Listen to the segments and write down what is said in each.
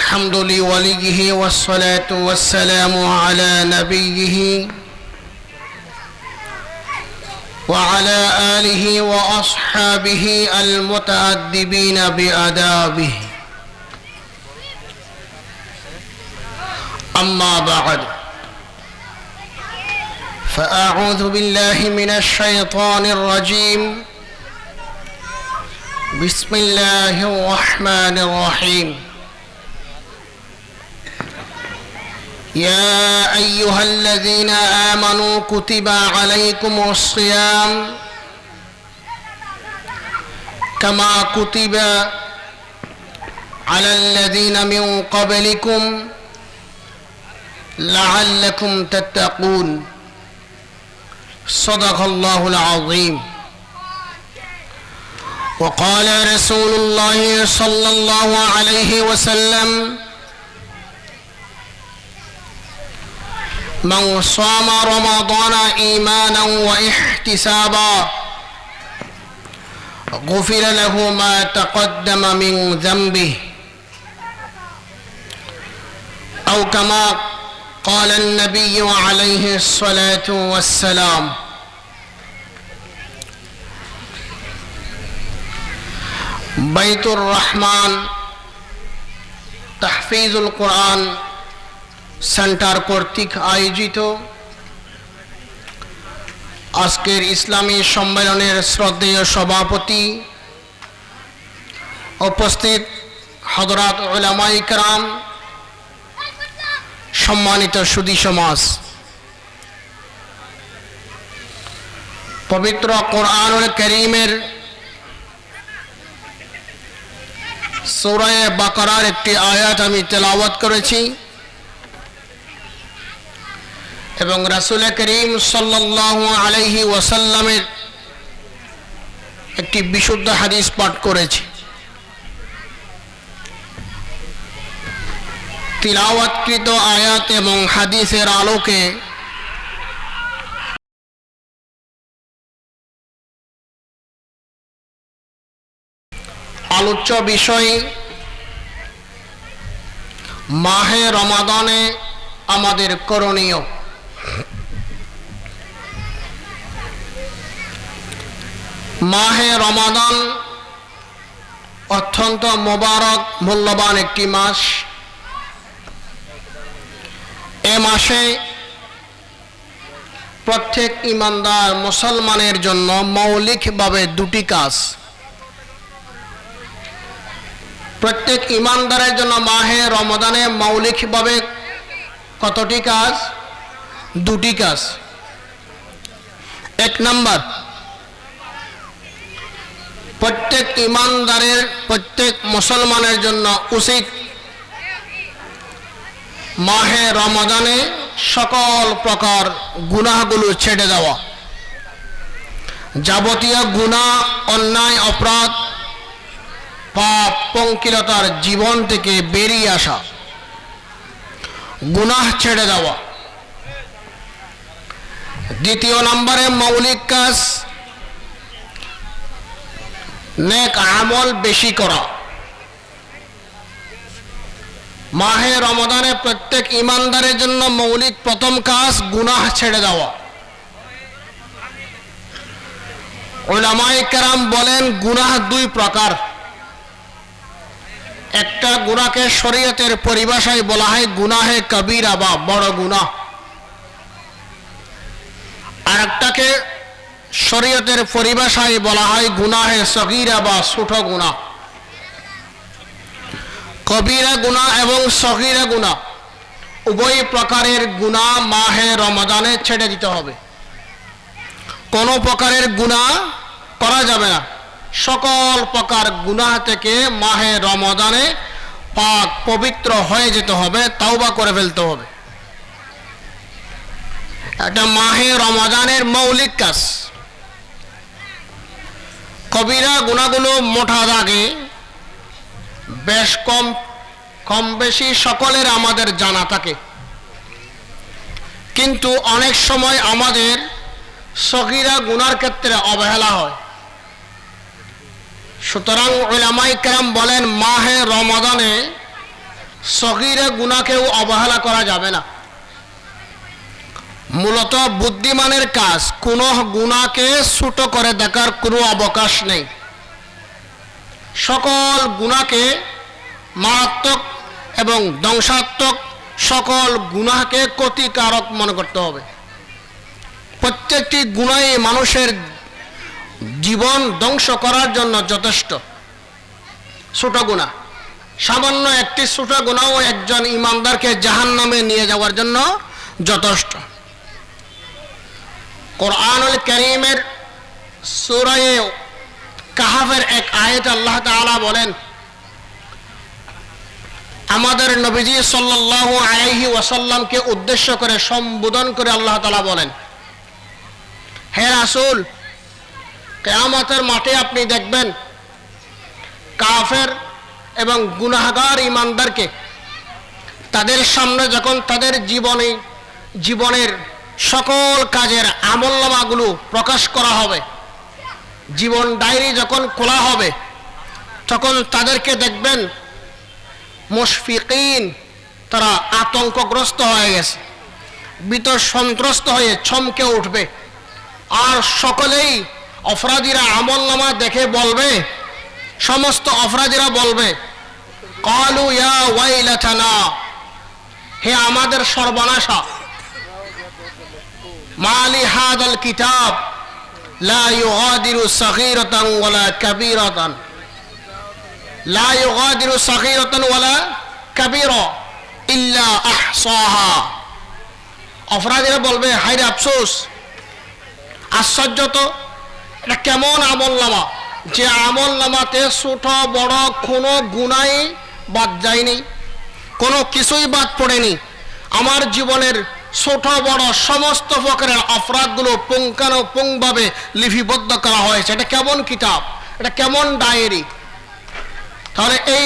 الحمد لوليه والصلاة والسلام على نبيه وعلى آله وأصحابه المتأدبين بآدابه. أما بعد، فأعوذ بالله من الشيطان الرجيم. بسم الله الرحمن الرحيم. يا أيها الذين آمنوا كتب عليكم الصيام كما كتب على الذين من قبلكم لعلكم تتقون. صدق الله العظيم. وقال رسول الله صلى الله عليه وسلم: من صام رمضان إيمانا واحتسابا غفر له ما تقدم من ذنبه، أو كما قال النبي عليه الصلاة والسلام. বাইতুর রহমান তাহফিজুল কোরআন centre কর্তৃক আয়োজিত আজকের ইসলামী সম্মেলনের শ্রদ্ধেয় সভাপতি, উপস্থিত হযরত উলামায়ে কেরাম, সম্মানিত সুধী সমাজ, পবিত্র কোরআনুল কারীমের সূরা বাকারার একটি আয়াত আমি তেলাওয়াত করেছি এবং রাসূল করিম সাল্লাল্লাহু আলাইহি ওয়াসাল্লামের একটি বিশুদ্ধ হাদিস পাঠ করেছি। তিলাওয়াতকৃত আয়াত এবং হাদিসের আলোকে আলোচ্য বিষয় মাহে রমাদানে আমাদের করণীয়। মাহে রমাদান অত্যন্ত মোবারক, মূল্যবান একটি মাস। এ মাসে প্রত্যেক ঈমানদার মুসলমানের জন্য মৌলিকভাবে দুটি কাজ। প্রত্যেক ঈমানদারের জন্য মাহে রমাদানে মৌলিকভাবে কতটি কাজ? দুটি কাজ। এক নাম্বার, প্রত্যেক ঈমানদারের, প্রত্যেক মুসলমানের জন্য উচিত মাহে রমাদানে সকল প্রকার গুনাহগুলো ছেড়ে দেওয়া, যাবতীয় গুনাহ, অন্যায়, অপরাধ, পাপ, পঙ্কিলতার জীবন থেকে বেরিয়ে আসা, গুনাহ ছেড়ে দেওয়া। দ্বিতীয় নম্বরে মৌলিক কাজ, নেক আমল বেশি করা। মাহে রমাদানে প্রত্যেক ঈমানদারের জন্য মৌলিক প্রথম কাজ গুনাহ ছেড়ে দেওয়া। উলামায়ে কেরাম বলেন গুনাহ দুই প্রকার। একটা গুনাহকে শরীয়তের পরিভাষায় বলা হয় গুনাহে কবিরা বা বড় গুনাহ, আর একটাকে শরীয়তের পরিভাষায় বলা হয় গুনাহে সগীরা বা ছোট গুনাহ। কবিরা গুনাহ এবং সগীরা গুনাহ উভয় প্রকারের গুনাহ মাহে রমাদানে ছেড়ে দিতে হবে। কোনো প্রকারের গুনাহ করা যাবে না। সকল প্রকার গুনাহ থেকে মাহে রমাদানে পাক পবিত্র হয়ে যেতে হবে, তাওবা করে ফেলতে হবে। এটা মাহে রমাদানের মৌলিক কাজ। কবিরা গুনাহগুলো মোটা দাগে বেশ কম বেশি সকলের আমাদের জানা থাকে, কিন্তু অনেক সময় আমাদের সগীরা গুনার ক্ষেত্রে অবহেলা হয়। সুতরাং উলামায়ে কেরাম বলেন মাহে রমাদানে সগীরা গুনাহকেও অবহেলা করা যাবে না। মূলত বুদ্ধিমানের কাজ কোনো গুনাহকে ছোট করে দেখার কোনো অবকাশ নেই। সকল গুনাহকে মারাত্মক এবং ধ্বংসাত্মক, সকল গুনাহকে ক্ষতিকারক মনে করতে হবে। প্রত্যেকটি গুনাহই মানুষের জীবন ধ্বংস করার জন্য যথেষ্ট। ছোট গুনাহ, সামান্য একটি ছোট গুনাহও একজন ইমানদারকে জাহান্নামে নিয়ে যাওয়ার জন্য যথেষ্ট। কোরআনুল কারীমের সূরা কাহাফের এক আয়াতে আল্লাহ তাআলা বলেন, আমাদের নবীজি সাল্লাল্লাহু আলাইহি ওয়াসাল্লামকে উদ্দেশ্য করে সম্বোধন করে আল্লাহ তাআলা বলেন, হে রাসূল, কিয়ামতের মাঠে আপনি দেখবেন কাফের এবং গুনাহগার ইমানদারকে তাদের সামনে যখন তাদের জীবনের সকল কাজের আমলনামাগুলো প্রকাশ করা হবে, জীবন ডায়েরি যখন খোলা হবে, তখন তাদেরকে দেখবেন মুশফিকিন, তারা আতঙ্কগ্রস্ত হয়ে গেছে, ভীত সন্ত্রস্ত হয়ে চমকে উঠবে। আর সকলেই অপরাধীরা আমলনামা দেখে বলবে, সমস্ত অপরাধীরা বলবে, ক্বালু ইয়া ওয়াইলাতানা, হে আমাদের সর্বনাশা, মালি হাদাল কিতাব লা ইউগাদিরু সাগীরাতান ওয়ালা কাবীরাতান, লা ইউগাদিরু সাগীরাতান ওয়ালা কাবীরা ইল্লা আহসাহা। অপরাধীরা বলবে, হায়রে আফসোস, আশ্চর্য তো, এটা কেমন আমলনামা যে আমলনামাতে ছোট বড় কোনো গুনাহই বাদ যায়নি, কোনো কিছুই বাদ পড়েনি। আমার জীবনের ছোট বড় সমস্ত প্রকারের অপরাধগুলো পুঙ্খানুপুঙ্খভাবে লিপিবদ্ধ করা হয়েছে। এটা কেমন কিতাব, এটা কেমন ডায়েরি। তাহলে এই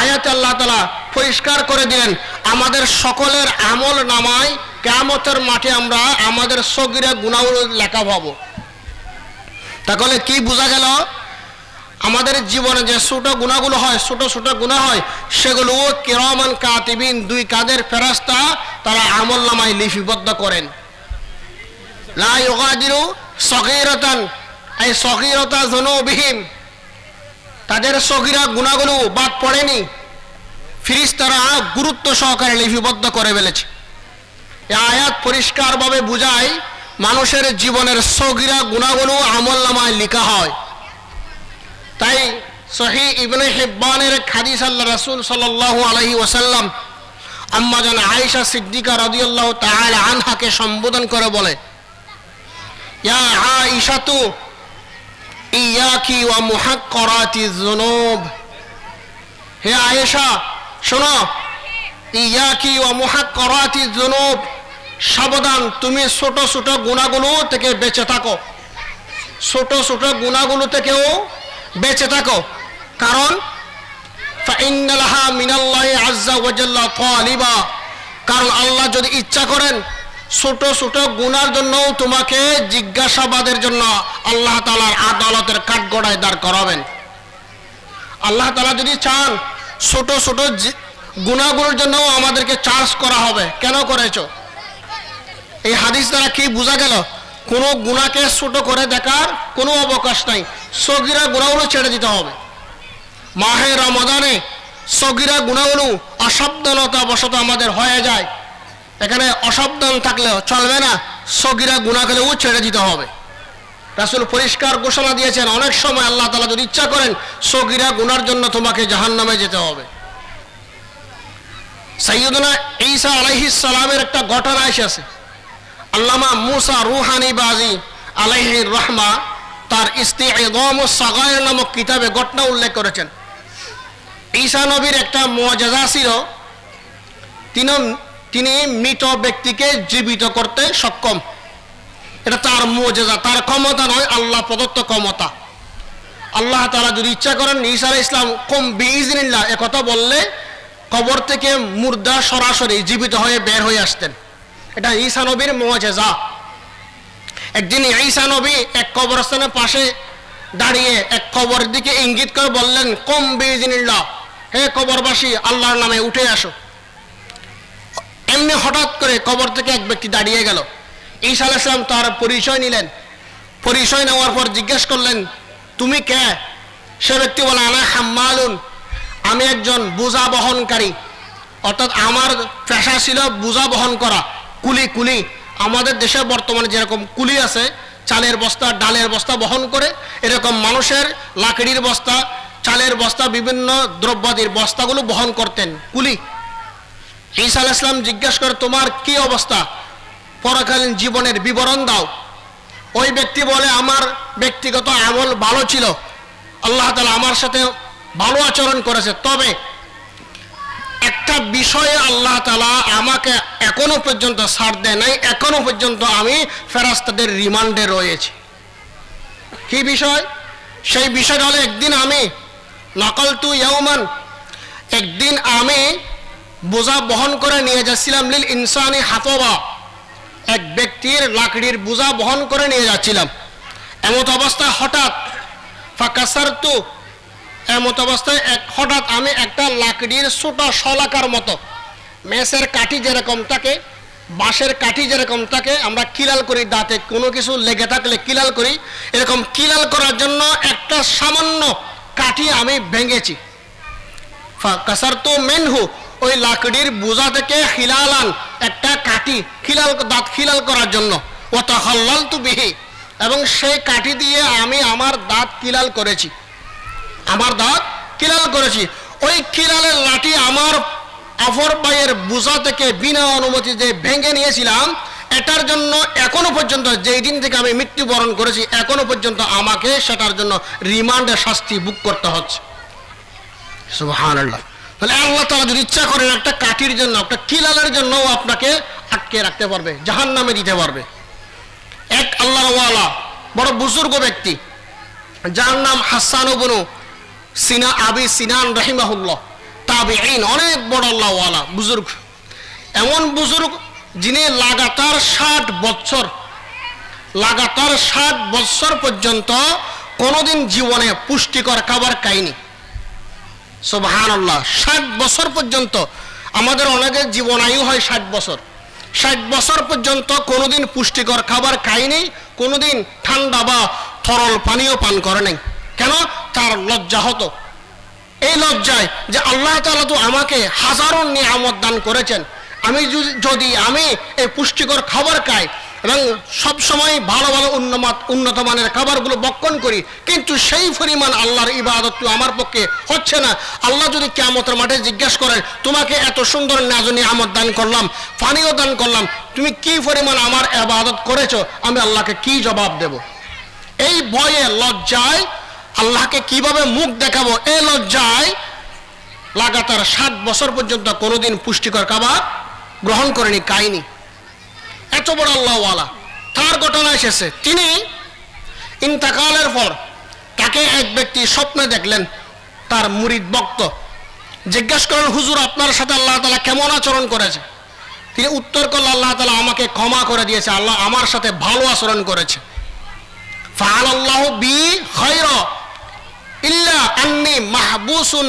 আয়াতে আল্লাহ তাআলা পরিষ্কার করে দিলেন, আমাদের সকলের আমল নামায় কিয়ামতের মাঠে আমরা আমাদের সগীরা গুনাহগুলো লেখা পাবো। তাহলে কি বোঝা গেল? আমাদের জীবনে যে ছোট গুনাহগুলো হয়, ছোট ছোট গুনাহ হয়, সেগুলো কিরামান কাতিবিন, দুই কাদের ফেরেশতা, তারা আমলনামায় লিপিবদ্ধ করেন। লা ইউগাদিরু সগীরাতান আই সগীরাতা যুনুবিহিম, তাদের সগীরা গুনাহগুলো বাদ পড়েনি, ফেরেশতারা গুরুত্ব সহকারে লিপিবদ্ধ করে ফেলেছে। এই আয়াত পরিষ্কারভাবে বুঝায় মানুষের জীবনের সগীরা গুনাহগুলো আমলনামায় লেখা হয়। তাই সহিহ ইবনে হিব্বানের হাদিস আল্লাহ রাসূল সাল্লাল্লাহু আলাইহি ওয়াসাল্লাম আম্মা জান আয়েশা সিদ্দিকা রাদিয়াল্লাহু তাআলা আনহাকে সম্বোধন করে বলে, ইয়া আয়েশাতু ইয়াকি ওয়া মুহাক্কারাতিজ যুনুব, হে আয়েশা শোনো, ইয়াকি ওয়া মুহাক্কারাতিজ যুনুব, সাবধান, তুমি ছোট ছোট গুনাহগুলো থেকে বেঁচে থাকো, ছোট ছোট গুনাহগুলো থেকেও বেঁচে থাকো। কারণ ফাইন্না লাহা মিনাল্লাহি আযজা ওয়া জাল্লা তালিবা, কারণ আল্লাহ যদি ইচ্ছা করেন ছোট ছোট গুনার জন্য তোমাকে জিজ্ঞাসাবাদের জন্য আল্লাহ তাআলার আদালতের কাঠগড়ায় দাঁড় করাবেন। আল্লাহ তাআলা যদি চান ছোট ছোট গুনাহগুলোর জন্য আমাদেরকে চার্জ করা হবে, কেন করেছো? এই হাদিস দ্বারা কি বোঝা গেল? কোনো গুনাহকে ছোট করে দেখার কোনো অবকাশ নাই, সগীরা গুনাহগুলো ছেড়ে দিতে হবে। মাহে রমজানে সগীরা গুনাহগুলো অসাবধানতা বশত আমাদের হয়ে যায়, এখানে অসাবধান থাকলেও চলবে না, সগীরা গুনাহগুলোও ছেড়ে দিতে হবে। রাসূল পরিষ্কার ঘোষণা দিয়েছেন, অনেক সময় আল্লাহ তাআলা যদি ইচ্ছা করেন সগীরা গুনার জন্য তোমাকে জাহান্নামে যেতে হবে। সাইয়্যিদুনা ঈসা আলাইহিস সালামের একটা ঘটনা এসেছে। আল্লামা মুসা রুহানি বাজি আলাইহির রহমা তার ইস্তি'যামুস সাগায়ের নামক কিতাবে ঘটনা উল্লেখ করেছেন। ঈসা নবীর একটা মুআজিজা ছিল, তিনি মৃত ব্যক্তিকে জীবিত করতে সক্ষম। এটা তার মুআজিজা, তার ক্ষমতা নয়, আল্লাহ প্রদত্ত ক্ষমতা। আল্লাহ তাআলা যদি ইচ্ছা করেন ঈসা আলাইহিস সালাম কুম বিইজনিল্লাহ এ কথা বললে কবর থেকে মুর্দা সরাসরি জীবিত হয়ে বের হয়ে আসতেন। এটা ঈসা নবীর মুআজিজা। একদিন ঈসা নবী এক কবরস্থানের পাশে দাঁড়িয়ে এক কবরের দিকে ইঙ্গিত করে বললেন, কুম বিইজনিল্লাহ, হে কবরবাসী, আল্লাহর নামে উঠে আসো। এমনি হঠাৎ করে কবর থেকে এক ব্যক্তি দাঁড়িয়ে গেল। ঈসা আলাইহিস সালাম তার পরিচয় নিলেন। পরিচয় নেওয়ার পর জিজ্ঞেস করলেন, তুমি কে? সে ব্যক্তি বলে, আনা হাম্মালুন, আমি একজন বোঝা বহনকারী। অর্থাৎ আমার পেশা ছিল বোঝা বহন করা, কুলি। আমাদের দেশে বর্তমানে যেরকম কুলি আছে, চালের বস্তা, ডালের বস্তা বহন করে, এরকম মানুষের লাকড়ির বস্তা, চালের বস্তা, বিভিন্ন দ্রব্যাদির বস্তাগুলো বহন করতেন কুলি। ঈসা আলাইহিস সালাম জিজ্ঞেস করে, তোমার কি অবস্থা? পরকালীন জীবনের বিবরণ দাও। ওই ব্যক্তি বলে, আমার ব্যক্তিগত আমল ভালো ছিল, আল্লাহ তাআলা আমার সাথে ভালো আচরণ করেছে, তবে একটা বিষয়ে আল্লাহ তাআলা আমাকে এখনো পর্যন্ত ছাড় দেয় নাই, এখনো পর্যন্ত আমি ফেরেশতাদের রিমান্ডে রয়েছি। কি বিষয়? সেই বিষয়টা হলো, একদিন আমি নাকালতু ইয়াওমান, একদিন আমি বোঝা বহন করে নিয়ে যাচ্ছিলাম, লিল ইনসানি হাতবা, এক ব্যক্তির লাকড়ির বোঝা বহন করে নিয়ে যাচ্ছিলাম। এমত অবস্থায় হঠাৎ ফাকাসারতু, এমত অবস্থায় হঠাৎ আমি একটা লাকড়ির ছোট শলাকার মতো, মেসের কাঠি যেরকম থাকে, বাঁশের কাঠি যেরকম থাকে, আমরা কিলাল করি, দাঁতে কোনো কিছু লেগে থাকলে কিলাল করি, এরকম কিলাল করার জন্য একটা সামান্য কাঠি আমি ভেঙেছি। ফাকাসারতু মিনহু, ওই লাকড়ির বোঝা থেকে খিলালান, একটা কাঠি দাঁত খিলাল করার জন্য। ওয়া তাখাল্লালতু বিহি, এবং সেই কাঠি দিয়ে আমি আমার দাঁত কিলাল করেছি, ওই কিলালের লাঠি আমার অপর ভাইয়ের বোঝা থেকে বিনা অনুমতিতে ভেঙে নিয়েছিলাম। এটার জন্য এখনো পর্যন্ত, যেই দিন থেকে আমি মৃত্যুবরণ করেছি, এখনো পর্যন্ত আমাকে সেটার জন্য রিমান্ডের শাস্তি ভোগ করতে হচ্ছে। সুবহানাল্লাহ। তাহলে আল্লাহ তাআলা যদি ইচ্ছা করেন, একটা কাঠির জন্য, একটা কিলালের জন্য আপনাকে আটকে রাখতে পারবে, জাহান্নামে দিতে পারবে। এক আল্লাহর ওয়ালা, বড় বুজুর্গ ব্যক্তি, যার নাম হাসান ইবনে আবি সিনান রাহিমাহুল্লাহ, তাবিঈন, অনেক বড় আল্লাহ ওয়ালা বুজুর্গ। এমন বুজুর্গ যিনি লাগাতার 60 বছর পর্যন্ত কোনোদিন জীবনে পুষ্টিকর খাবার খায়নি। সুবহানাল্লাহ, 60 বছর পর্যন্ত। আমাদের অনেকের জীবন আয়ু হয় 60 বছর। 60 বছর পর্যন্ত কোনোদিন পুষ্টিকর খাবার খায়নি, কোনোদিন ঠান্ডা বা তরল পানীয় পান করে নাই। কেন? তার লজ্জা হতো। এই লজ্জায় যে আল্লাহ তাআলা তো আমাকে হাজারো নিয়ামত দান করেছেন, যদি আমি এই পুষ্টিকর খাবার খাই এবং সবসময় ভালো উন্নত মানের খাবারগুলো বক্ষণ করি, কিন্তু সেই পরিমাণ আল্লাহর ইবাদত তো আমার পক্ষে হচ্ছে না। আল্লাহ যদি কিয়ামতের মাঠে জিজ্ঞেস করেন, তোমাকে এত সুন্দর নিয়ামত দান করলাম, পানীয় দান করলাম, তুমি কি পরিমাণ আমার ইবাদত করেছো, আমি আল্লাহকে কি জবাব দেব? এই ভয়ে, লজ্জায় আল্লাহকে কিভাবে মুখ দেখাবো, এই লজ্জায় লাগাতার 60 বছর পর্যন্ত কোনোদিন পুষ্টিকর খাবার গ্রহণ করেনি, খায়নি। এত বড় আল্লাহওয়ালা, তার ঘটনা এসেছে। তিনি ইন্তেকালের পর তাকে এক ব্যক্তি স্বপ্নে দেখলেন, তার মুরিদ ভক্ত। জিজ্ঞেস করেন, হুজুর, আপনার সাথে আল্লাহ তাআলা কেমন আচরণ করেছে? তিনি উত্তর করলেন, আল্লাহ তাআলা আমাকে ক্ষমা করে দিয়েছে, আল্লাহ আমার সাথে ভালো আচরণ করেছে। ফাআলাল্লাহু বি খায়রা ইল্লা আন্নী মাহবুসুন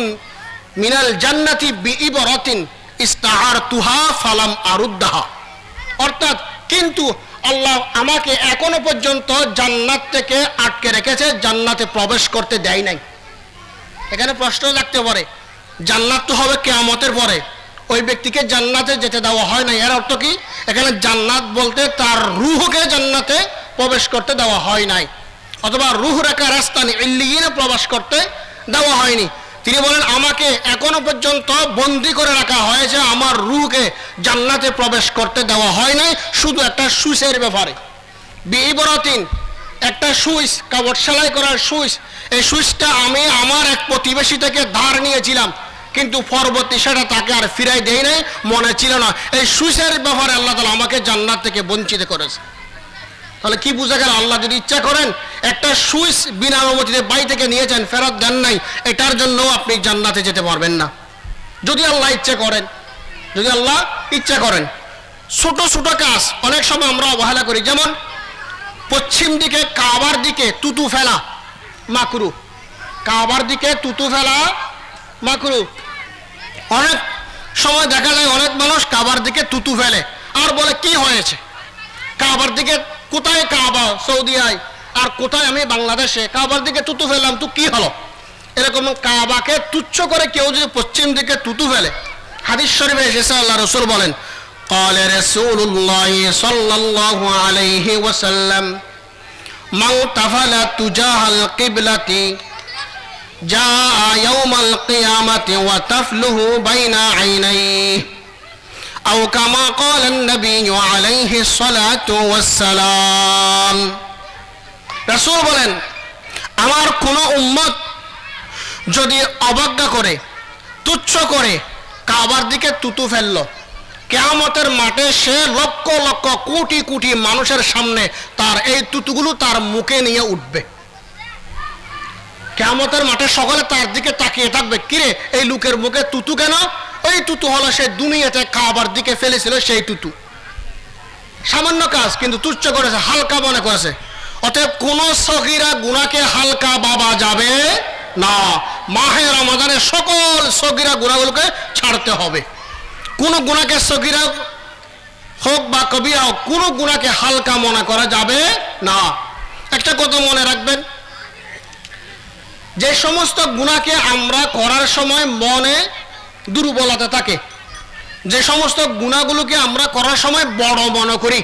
মিনাল জান্নাতি বিইবরাতিন ইস্তাআরতুহা ফালাম আরুদ্দাহা। অর্থাৎ, কিন্তু আল্লাহ আমাকে এখনো পর্যন্ত জান্নাত থেকে আটকে রেখেছে, জান্নাতে প্রবেশ করতে দেয় নাই। এখানে প্রশ্ন রাখতে পারে, জান্নাত তো হবে কিয়ামতের পরে, ওই ব্যক্তিকে জান্নাতে যেতে দেওয়া হয় না, এর অর্থ কি? এখানে জান্নাত বলতে তার রূহকে জান্নাতে প্রবেশ করতে দেওয়া হয় নাই, অথবা রূহ রেখা রাস্তানি ইল্লিয়িনে প্রবেশ করতে দেওয়া হয়নি। তিনি বলেন, আমাকে এখনো পর্যন্ত বন্দী করে রাখা হয়েছে, আমার রূহকে জান্নাতে প্রবেশ করতে দেওয়া হয় নাই, শুধু একটা সুইচের ব্যাপারে। বিইবরাতিন, একটা সুইচ, কাপড় সেলাই করার সুইচ, এই সুইচটা আমি আমার এক প্রতিবেশী থেকে ধার নিয়েছিলাম, কিন্তু পরবর্তী সেটা তাকে আর ফিরাই দেয় নাই, মনে ছিল না। এই সুইচের ব্যাপারে আল্লাহ তাআলা আমাকে জান্নাত থেকে বঞ্চিত করেছে। তাহলে কি বোঝা গেল? আল্লাহ যদি ইচ্ছা করেন, একটা সুইচ বিনা অনুমতিতে বাড়ি থেকে নিয়েছেন, ফেরত দেন নাই, এটার জন্য আপনি জান্নাতে যেতে পারবেন না, যদি আল্লাহ ইচ্ছা করেন। ছোট ছোট কাজ অনেক সময় আমরা অবহেলা করি, যেমন পশ্চিম দিকে কাবার দিকে তুতু ফেলা মাকরু, কাবার দিকে তুতু ফেলা মাকরু। অনেক সময় দেখা যায় অনেক মানুষ কাবার দিকে তুতু ফেলে আর বলে কি হয়েছে, কাবার দিকে কোথায় কাবা সৌদিয়ায় আর কোথায় আমি বাংলাদেশে, কাবার দিকে তুতু ফেললাম তো কি হলো। এরকম কাবাকে তুচ্ছ করে কেউ যদি পশ্চিম দিকে তুতু ফেলে, হাদিস শরীফে এসেছে আল্লাহ রাসূল বলেন قال رسول الله صلى الله عليه وسلم من تفل تجاه القبلة جاء يوم القيامة وتفله بين عينيه أو كما قال النبي عليه الصلاة والسلام। রাসূল বলেন আমার কোন উম্মত যদি অবজ্ঞা করে তুচ্ছ করে কাবার দিকে তুতু ফেললো, কিয়ামতের মাঠে সে লক্ষ লক্ষ কোটি কোটি মানুষের সামনে তার এই তুতুগুলো তার মুখে নিয়ে উঠবে। কিয়ামতের মাঠে সকলে তার দিকে তাকিয়ে থাকবে, কিরে এই লোকের মুখে তুতু কেন? ওই তুতু হলো সে দুনিয়াতে কাবার দিকে ফেলেছিল সেই তুতু। সামান্য কাজ কিন্তু তুচ্ছ করেছে, হালকা মনে করেছে। অতএব কোন সগীরা গুনাহকে হালকা ভাবা যাবে না। মাহে রমজানের সকল সগীরা গুনাহগুলোকে ছাড়তে হবে। কোন গুনাহকে সগীরা হোক বা কবিরা হোক, কোন গুনাহকে হালকা মনে করা যাবে না। একটা কথা মনে রাখবেন, যে সমস্ত গুনাহকে আমরা করার সময় মনে দুর্বলতা থাকে, যে সমস্ত গুনাহগুলোকে আমরা করার সময় বড় মনে করি,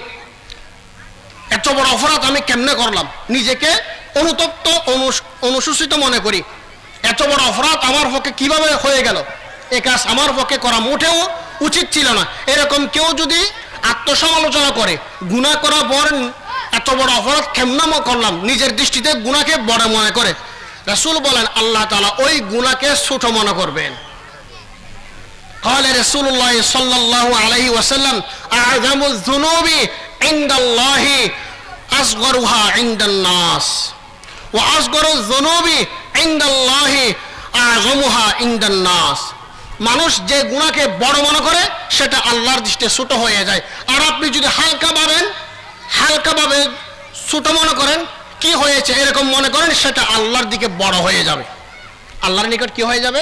এত বড় অপরাধ আমি কেমনে করলাম, নিজেকে অনুতপ্ত অনুশোচিত মনে করি, এত বড় অপরাধ আমার পক্ষে কিভাবে হয়ে গেল, এ কাজ আমার পক্ষে করা মোটেও উচিত ছিল না, এরকম কেউ যদি আত্মসমালোচনা করে, গুনাহ করার পর এত বড় অপরাধ কেমনে করলাম, নিজের দৃষ্টিতে গুনাহকে বড় মনে করে, রাসূল বলেন আল্লাহ তাআলা ওই গুনাহকে ছোট মনে করবেন। قال رسول الله صلى الله عليه وسلم أعظم الذنوب عند الله أصغرها عند الناس وأصغر الذنوب عند الله أعظمها عند الناس। মানুষ যে গুনাহকে বড় মনে করে সেটা আল্লাহর দৃষ্টিতে ছোট হয়ে যায়। আর আপনি যদি হালকাভাবে ছোট মনে করেন, কি হয়েছে এরকম মনে করেন, সেটা আল্লাহর দিকে বড় হয়ে যাবে, আল্লাহর নিকট কি হয়ে যাবে,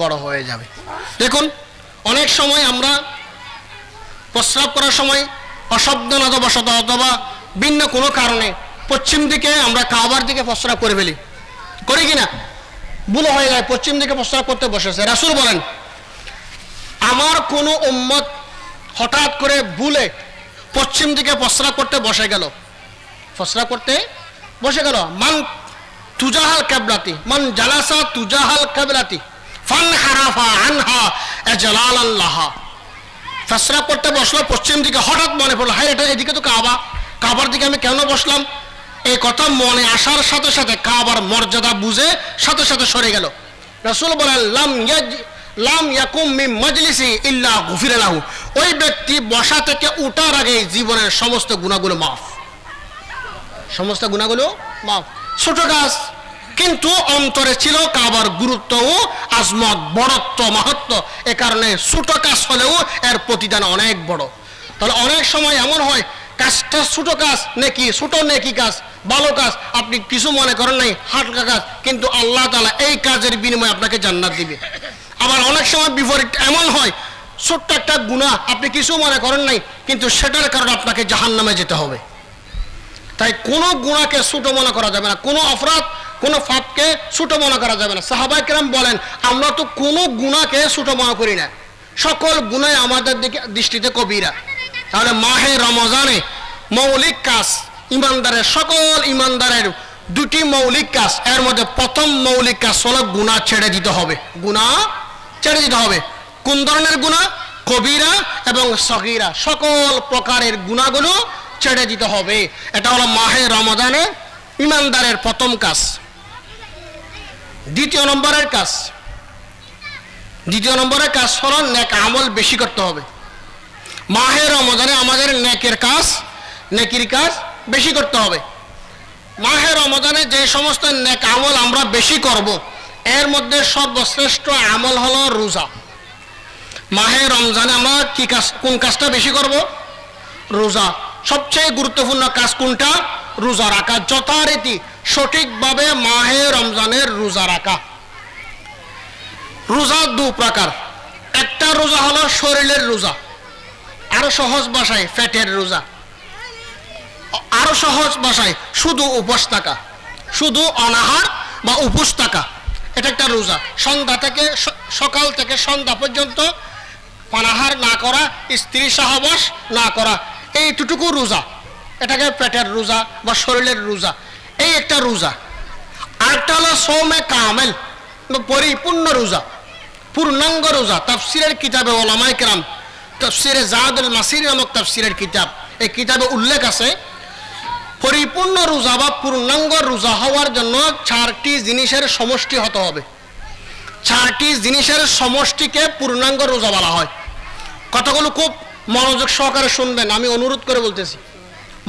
বড় হয়ে যাবে। দেখুন অনেক সময় আমরা প্রস্রাব করার সময় অসাবধানতাবশত অথবা ভিন্ন কোনো কারণে পশ্চিম দিকে আমরা কাবার দিকে প্রস্রাব করে ফেলি, করি কিনা, ভুল হয়ে যায়, পশ্চিম দিকে প্রস্রাব করতে বসেছে। রাসূল বলেন আমার কোনো উম্মত হঠাৎ করে ভুলে পশ্চিম দিকে প্রস্রাব করতে বসে গেল, মান তুজাহাল কিবলাতি মান জালাসা তুজাহাল কিবলাতি ফান হারাফা আনহা আজলালাল্লাহ। প্রস্রাব করতে বসলো পশ্চিম দিকে, হঠাৎ মনে পড়লো হায় এটা এদিকে তো কাবার দিকে আমি কেন বসলাম, এই কথা মনে আসার সাথে সাথে কাবার মর্যাদা বুঝে সাথে সাথে সরে গেল। রাসূল বলেন লাম ইয়াকুম মিন মাজলিসি ইল্লা গুফিরা লাহু। ওই ব্যক্তি বসা থেকে ওঠার আগে জীবনের সমস্ত গুনাহগুলো মাফ, ছোট কাজ কিন্তু অন্তরে ছিল কাবার গুরুত্ব ও আজমত, বড়ত্ব, মাহাত্ম্য, এ কারণে ছোট কাজ হলেও এর প্রতিদান অনেক বড়। তাহলে অনেক সময় এমন হয় কাজটা ছোট কাজ, ছোট নেকি কাজ, ভালো কাজ, আপনি কিছু মনে করেন নাই, হালকা কাজ, কিন্তু আল্লাহ তাআলা এই কাজের বিনিময়ে আপনাকে জান্নাত দিবে। আবার অনেক সময় বিপরীত এমন হয়, ছোট্ট একটা গুনাহ আপনি কিছু মনে করেন নাই, কিন্তু সেটার কারণে আপনাকে জাহান্নামে যেতে হবে। তাই কোনো গুনাহকে ছোট মনে করা যাবে না, কোনো অপরাধ, কোনো পাপকে ছোট মনে করা যাবে না। সাহাবায়ে কেরাম বলেন আমরা তো কোনো গুনাহকে ছোট মনে করি না, সকল গুনাহ আমাদের দৃষ্টিতে কবিরা। তাহলে মাহে রমজানে মৌলিক কাজ, সকল ইমানদারের দুটি মৌলিক কাজ, এর মধ্যে প্রথম মৌলিক কাজ হলো গুনাহ ছেড়ে দিতে হবে। কোন ধরনের গুনাহ? কবিরা এবং সগীরা, সকল প্রকারের গুনাহগুলো ছেড়ে দিতে হবে। এটা হলো মাহে রমজানে ইমানদারের প্রথম কাজ। দ্বিতীয় নম্বরের কাজ হলো নেক আমল বেশি করতে হবে। মাহে রমজানে আমাদের নেকির কাজ বেশি করতে হবে। মাহে রমজানে যে সমস্ত নেক আমল আমরা বেশি করব, এর মধ্যে সর্বশ্রেষ্ঠ আমল হলো রোজা। মাহে রমজানে আমরা কোন কাজটা বেশি করব? রোজা। সবচেয়ে গুরুত্বপূর্ণ কাজ কোনটা? রোজা রাখা, যথারীতি সঠিকভাবে মাহে রমজানের রোজা রাখা। রোজা দু প্রকার, একটা রোজা হলো শরীরের রোজা, আরো সহজ ভাষায় পেটের রোজা, আরো সহজ ভাষায় শুধু উপোস থাকা, শুধু অনাহার বা উপোস থাকা, এটা একটা রোজা। সন্ধ্যা থেকে সকাল থেকে সন্ধ্যা পর্যন্ত পানাহার না করা, স্ত্রী সহবাস না করা, এইটুকু রোজা, এটাকে পেটের রোজা বা শরীরের রোজা, এই একটা রোজা। আরেকটা হলো সৌমে কামেল, পরিপূর্ণ রোজা, পূর্ণাঙ্গ রোজা। তাফসিরের কিতাবে ওলামায়ে কেরাম, তাফসিরে জাদুল মাসির নামক তাফসিরের কিতাব, এই কিতাবে উল্লেখ আছে পরিপূর্ণ রোজা বা পূর্ণাঙ্গ রোজা হওয়ার জন্য 4টি জিনিসের সমষ্টি হতে হবে। 4টি জিনিসের সমষ্টিকে পূর্ণাঙ্গ রোজা বলা হয়। কথাগুলো খুব মনোযোগ সহকারে শুনবেন, আমি অনুরোধ করে বলতেছি,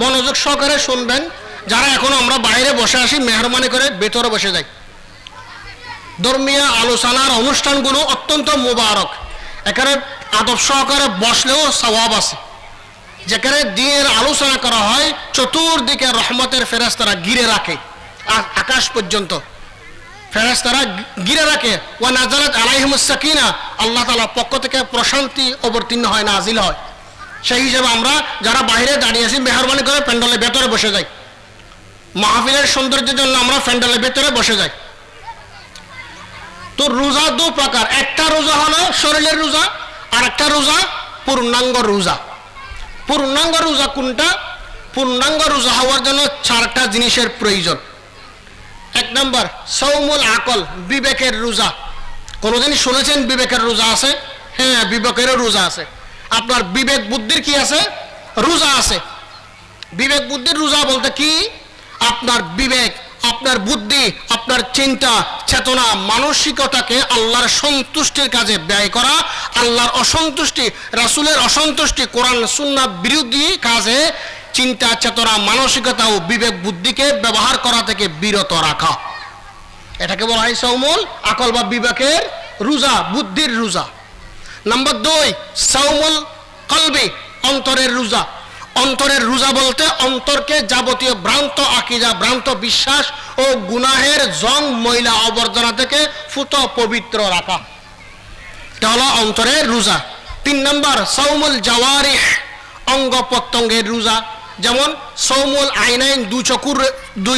মনোযোগ সহকারে শুনবেন। যারা এখন আমরা বাইরে বসে আসি, মেহরবানি করে ভেতরে বসে যাই। ধর্মীয় আলোচনার অনুষ্ঠানগুলো অত্যন্ত মুবারক, এখানে আদব সহকারে বসলেও সওয়াব আছে। যেখানে দিনের আলোচনা করা হয়, চতুর্দিকে রহমতের ফেরেশতারা ঘিরে রাখে, আকাশ পর্যন্ত ফেরেশতারা ঘিরে রাখে। ওয়া নাযালাত আলাইহিমুস সাকিনা, আল্লাহ তাআলার পক্ষ থেকে প্রশান্তি অবতীর্ণ হয়, নাজিল হয়। সেই হিসেবে আমরা যারা বাইরে দাঁড়িয়ে আছি, মেহরবানি করে প্যান্ডেলের ভেতরে বসে যাই। মাহফিলের সৌন্দর্যের জন্য আমরা প্যান্ডেলের ভেতরে বসে যাই। তো রোজা দু প্রকার, একটা রোজা হলো শরীরের রোজা, আর একটা রোজা পূর্ণাঙ্গ রোজা। পূর্ণাঙ্গ রোজা কোনটা? পূর্ণাঙ্গ রোজা হওয়ার জন্য 4টা জিনিসের প্রয়োজন। 1 নম্বর সৌমুল আকল, বিবেকের রোজা। কোনোদিন শুনেছেন বিবেকের রোজা আছে? হ্যাঁ, বিবেকেরও রোজা আছে। আপনার বিবেক বুদ্ধির কি আছে? রোজা আছে। বিবেক বুদ্ধির রোজা বলতে কি? আপনার বিবেক, আপনার বুদ্ধি, আপনার চিন্তা চেতনা মানসিকতাকে আল্লাহর সন্তুষ্টির কাজে ব্যয় করা, আল্লাহর অসন্তুষ্টি, রাসূলের অসন্তুষ্টি, কোরআন সুন্নাহ বিরোধী কাজে চিন্তা চেতনা মানসিকতা ও বিবেক বুদ্ধিকে ব্যবহার করা থেকে বিরত রাখা, এটাকে বলা হয় সৌমুল আকল বা বিবেকের রোজা, বুদ্ধির রোজা। নাম্বার 2 সৌমুল কলবি, অন্তরের রোজা। অন্তরের রোজা বলতে অন্তরকে যাবতীয় ভ্রান্ত আকীদা, ভ্রান্ত বিশ্বাস ও গুনাহের জং ময়লা আবর্জনা থেকে ফুত পবিত্র রাখা, এটা হলো অন্তরের রোজা। 3 নম্বর সৌমুল জাওয়ারিহ, অঙ্গ প্রত্যঙ্গের রোজা। যেমন সৌমুল আইনাইন, দুই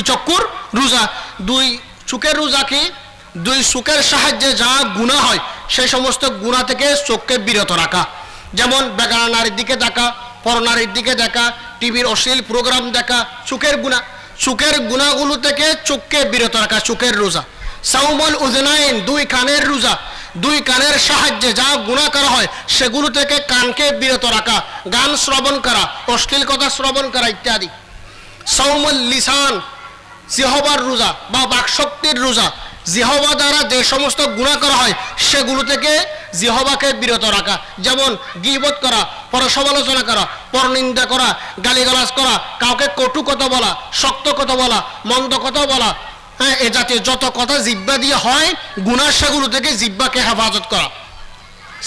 চক্ষুর রোজা। 2 চোখের রোজা কি? 2 চোখের সাহায্যে যা গুনাহ হয় সেই সমস্ত গুনাহ থেকে চোখকে বিরত রাখা। যেমন বেগানা নারীর দিকে দেখা, পরনারীর দিকে দেখা, টিভির অশ্লীল প্রোগ্রাম দেখা, চোখের গুনাহ। চোখের গুনাহগুলো থেকে চোখকে বিরত রাখা, চোখের রোজা। সাউমুল উযনাইন, 2 কানের রোজা। 2 কানের সাহায্যে যা গুনাহ করা হয় সেগুলো থেকে কানকে বিরত রাখা, গান শ্রবণ করা, অশ্লীল কথা শ্রবণ করা ইত্যাদি। সাউমুল লিসান, জিহবার রোজা বা বাকশক্তির রোজা। জিহবা দ্বারা যে সমস্ত গুনাহ করা হয় সেগুলো থেকে জিহবাকে বিরত রাখা। যেমন গীবত করা, পরসমালোচনা করা, পরনিন্দা করা, গালিগালাজ করা, কাউকে কটু কথা বলা, শক্ত কথা বলা, মন্দ কথা বলা, হ্যাঁ, এ জাতীয় যত কথা জিহ্বা দিয়ে হয় গুনাহ, সেগুলো থেকে জিহ্বাকে হেফাজত করা।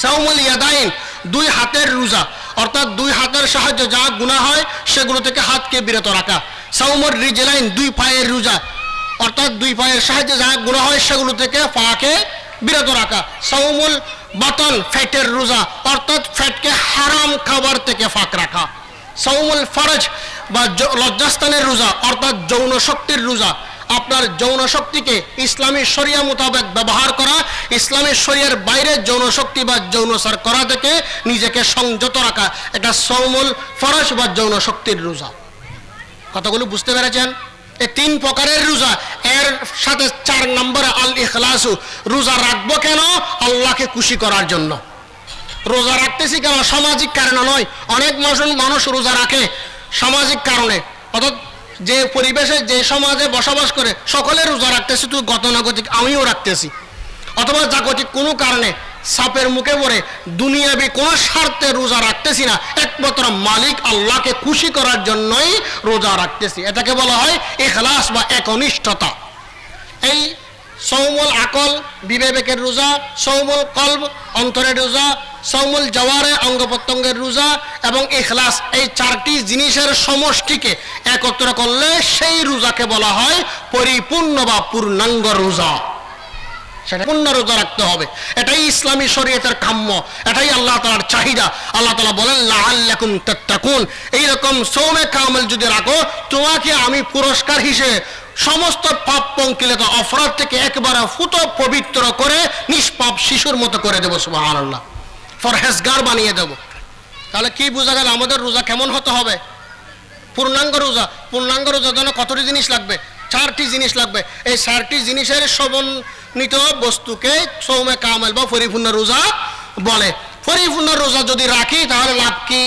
সাউমুল ইয়াদাইন, 2 হাতের রোজা, অর্থাৎ 2 হাতের সাহায্যে যা গুনাহ হয় সেগুলো থেকে হাতকে বিরত রাখা। সাউমুল রিজলাইন, 2 পায়ের রোজা, অর্থাৎ 2 পায়ের সাহায্যে যা গুনাহ হয় সেগুলো থেকে পাকে বিরত রাখা। সাউমুল বাতন, ফ্যাটের রোজা, অর্থাৎ ফ্যাটকে হারাম খাবার থেকে ফাঁক রাখা। সাউমুল ফরজ বা লজ্জাস্থানের রোজা, অর্থাৎ যৌন শক্তির রোজা। আপনার যৌন শক্তিকে ইসলামী শরিয়া মোতাবেক ব্যবহার করা, ইসলামী শরিয়ার বাইরে যৌন শক্তি বা যৌনসার করা থেকে নিজেকে সংযত রাখা, এটা সাউমুল ফরজ বা যৌন শক্তির রোজা। কথাগুলো বুঝতে পেরেছেন? এই 3 প্রকারের রোজা। এর সাথে 4 নম্বরে আল ইখলাসু, রোজা রাখবো কেন? আল্লাহকে খুশি করার জন্য। রোজা রাখতেছি কেন? সামাজিক কারণে নয়। অনেক মানুষ রোজা রাখে সামাজিক কারণে, অর্থাৎ যে পরিবেশে, যে সমাজে বসবাস করে সকলে রোজা রাখতেছে, তো গতানুগতিক আমিও রাখতেছি, অথবা জাগতিক কোনো কারণে সাপের মুখে পড়ে দুনিয়াবি কোনো স্বার্থে রোজা রাখতেছি না, একমাত্র মালিক আল্লাহকে খুশি করার জন্যই রোজা রাখতেছি। এটাকে বলা হয় ইখলাস বা একনিষ্ঠতা। এই সৌমুল আকল, বিবেকের রোজা, সৌমুল কলব, অন্তরের রোজা, সৌমুল জাওয়ারে, অঙ্গ প্রত্যঙ্গের রোজা এবং ইখলাস, এই 4টি জিনিসের সমষ্টিকে একত্র করলে সেই রোজাকে বলা হয় পরিপূর্ণ বা পূর্ণাঙ্গ রোজা। সেটা পূর্ণ রোজা রাখতে হবে। এটাই ইসলামী শরীয়তের কাম্য, এটাই আল্লাহ তাআলার চাহিদা। আল্লাহ তাআলা বলেন লাআল্লাকুম তাত্তাকুন, এইরকম সওমে কামেল যদি রাখো তোমাকে আমি পুরস্কার হিসেবে সমস্ত পাপ পঙ্কিলতা অপরাধ থেকে একবারে ফুত পবিত্র করে নিষ্পাপ শিশুর মতো করে দেবো, সুবহানাল্লাহ, ফরহেজগার বানিয়ে দেবো। তাহলে কি বোঝা গেল আমাদের রোজা কেমন হতে হবে? পূর্ণাঙ্গ রোজা। পূর্ণাঙ্গ রোজার জন্য কতটি জিনিস লাগবে? 4টি জিনিস লাগবে। এই 4টি জিনিসের সমন্বিত বস্তুকে সওমে কামেল বা পরিপূর্ণ রোজা বলে। পরিপূর্ণ রোজা যদি রাখি তাহলে লাভ কি?